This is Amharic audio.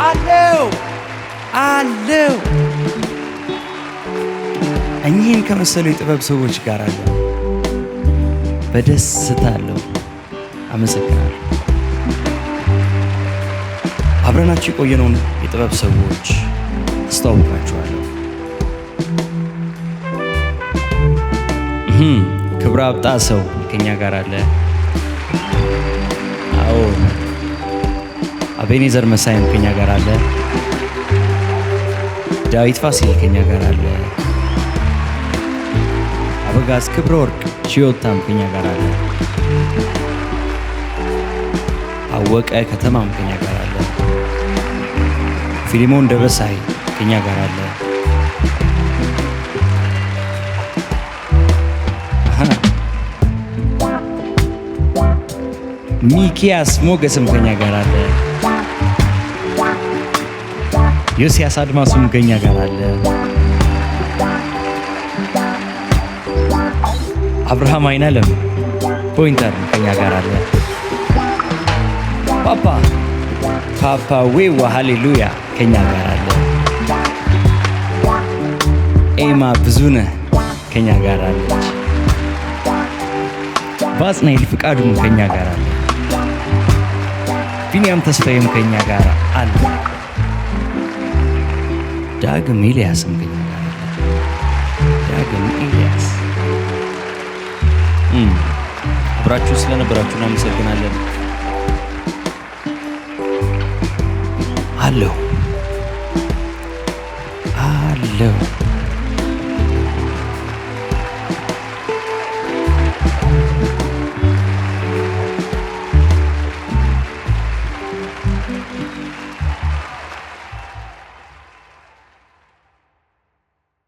አለው አለው እኚህን ከመሰሉ የጥበብ ሰዎች ጋር አለ በደስታ አለው። አመሰግናለሁ። አብረናችሁ የቆየነውን የጥበብ ሰዎች አስተዋውቃችኋለሁ። ክብረ አብጣ ሰው ከኛ ጋር አለ። አዎ አቤኔዘር መሳይም ከኛ ጋር አለ። ዳዊት ፋሲል ከኛ ጋር አለ። አበጋዝ ክብረ ወርቅ ቺዮታም ከኛ ጋር አለ። አወቀ ከተማም ከኛ ጋር አለ። ፊሊሞን ደበሳይ ከኛ ጋር አለ። ሚኪያስ ሞገስም ከኛ ጋር አለ። ዮሲያስ አድማሱም ከኛ ጋር አለ። አብርሃም አይናለም ፖይንተር ከኛ ጋር አለ። ፓፓ ዌዋ ሃሌሉያ ከኛ ጋር አለ። ኤማ ብዙነህ ከኛ ጋር አለች። ባጽናኤል ፍቃዱም ከኛ ጋር አለ። ቢንያም ተስፋዬም ከኛ ጋር አለ። ዳግም ኤልያስም ከኛ ጋር አለ። ዳግም ኤልያስ አብራችሁ ስለነበራችሁ እናመሰግናለን። አለው